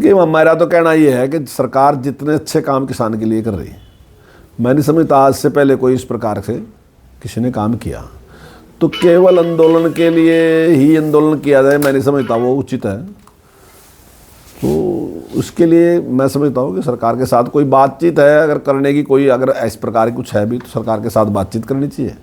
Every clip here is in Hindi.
देखिए, मेरा तो कहना ये है कि सरकार जितने अच्छे काम किसान के लिए कर रही है, मैं नहीं समझता आज से पहले कोई इस प्रकार से किसी ने काम किया। तो केवल आंदोलन के लिए ही आंदोलन किया जाए, मैं नहीं समझता वो उचित है। तो उसके लिए मैं समझता हूँ कि सरकार के साथ कोई बातचीत है अगर करने की, कोई अगर इस प्रकार की कुछ है भी, तो सरकार के साथ बातचीत करनी चाहिए।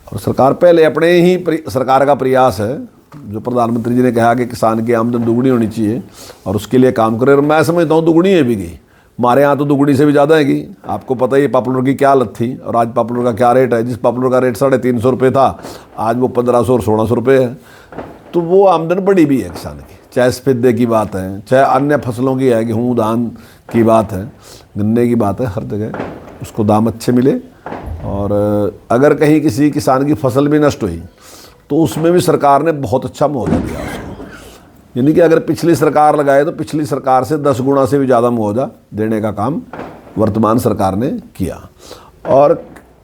और सरकार पहले अपने ही सरकार का प्रयास है, जो प्रधानमंत्री जी ने कहा कि किसान की आमदन दुगनी होनी चाहिए और उसके लिए काम करे, और मैं समझता हूँ दुगनी है भी गई। हमारे यहाँ तो दुगनी से भी ज़्यादा हैगी। आपको पता ही पॉपुलर की क्या हालत थी और आज पॉपुलर का क्या रेट है। जिस पॉपुलर का रेट 350 रुपये था, आज वो 1500 और 1600 रुपये है। तो वो आमदन बढ़ी भी है किसान की, चाहे सफेदे की बात है, चाहे अन्य फसलों की है, गेहूँ धान की बात है, गन्ने की बात है, हर जगह उसको दाम अच्छे मिले। और अगर कहीं किसी किसान की फसल भी नष्ट हुई तो उसमें भी सरकार ने बहुत अच्छा मुआवजा दिया उसको। यानी कि अगर पिछली सरकार लगाए तो पिछली सरकार से 10 गुना से भी ज़्यादा मुआवजा देने का काम वर्तमान सरकार ने किया। और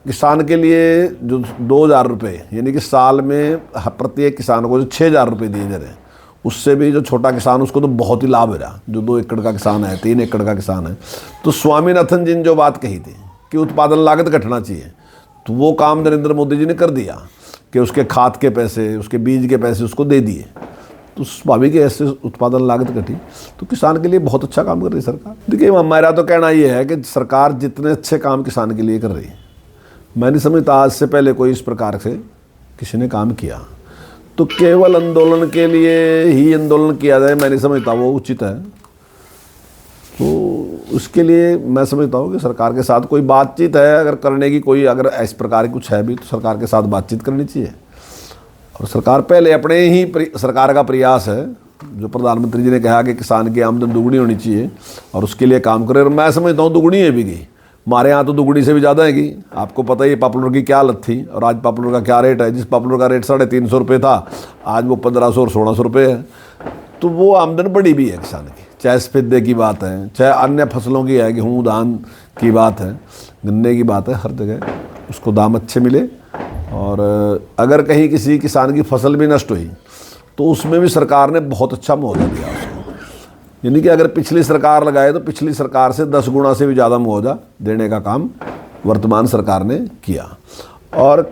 किसान के लिए जो 2000 रुपये, यानी कि साल में प्रत्येक किसान को जो 6000 रुपये दिए जा रहे हैं, उससे भी जो छोटा किसान उसको तो बहुत ही लाभ हो रहा। जो 2 एकड़ का किसान है, 3 एकड़ का किसान है, तो स्वामीनाथन जी ने जो बात कही थी कि उत्पादन लागत घटना चाहिए, तो वो काम नरेंद्र मोदी जी ने कर दिया कि उसके खाद के पैसे, उसके बीज के पैसे उसको दे दिए। तो स्वाभाविक है, ऐसे उत्पादन लागत घटी तो किसान के लिए बहुत अच्छा काम कर रही है सरकार। देखिए, मेरा तो कहना ये है कि सरकार जितने अच्छे काम किसान के लिए कर रही है, मैं नहीं समझता आज से पहले कोई इस प्रकार से किसी ने काम किया। तो केवल आंदोलन के लिए ही आंदोलन किया जाए, मैं नहीं समझता वो उचित है। तो उसके लिए मैं समझता हूँ कि सरकार के साथ कोई बातचीत है अगर करने की, कोई अगर इस प्रकार की कुछ है भी, तो सरकार के साथ बातचीत करनी चाहिए। और सरकार पहले अपने ही सरकार का प्रयास है, जो प्रधानमंत्री जी ने कहा कि किसान की आमदन दुगनी होनी चाहिए और उसके लिए काम करे, और मैं समझता हूँ दुगनी है भी गई। हमारे यहाँ तो दुगनी से भी ज़्यादा हैगी। आपको पता ही पॉपुलर की क्या हालत थी और आज पॉपुलर का क्या रेट है। जिस पॉपुलर का रेट 350 रुपये था, आज वो 1500 और 1600 रुपये है। तो वो आमदन बढ़ी भी है किसान की, चाहे सफेदे की बात है, चाहे अन्य फसलों की है, गेहूँ धान की बात है, गन्ने की बात है, हर जगह उसको दाम अच्छे मिले। और अगर कहीं किसी किसान की फसल भी नष्ट हुई तो उसमें भी सरकार ने बहुत अच्छा मुआवजा दिया उसको। यानी कि अगर पिछली सरकार लगाए तो पिछली सरकार से 10 गुना से भी ज़्यादा मुआवजा देने का काम वर्तमान सरकार ने किया। और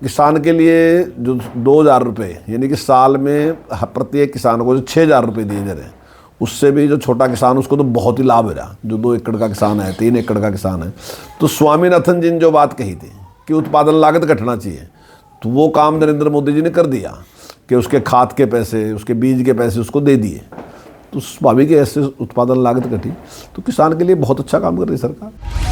किसान के लिए जो 2000 रुपये, यानी कि साल में प्रत्येक किसान को जो 6000 रुपये दिए जा रहे हैं, उससे भी जो छोटा किसान उसको तो बहुत ही लाभ हो रहा। जो 2 एकड़ का किसान है, 3 एकड़ का किसान है, तो स्वामीनाथन जी ने जो बात कही थी कि उत्पादन लागत घटना चाहिए, तो वो काम नरेंद्र मोदी जी ने कर दिया कि उसके खाद के पैसे, उसके बीज के पैसे उसको दे दिए। तो स्वाभाविक है, ऐसे उत्पादन लागत घटी तो किसान के लिए बहुत अच्छा काम कर रही है सरकार।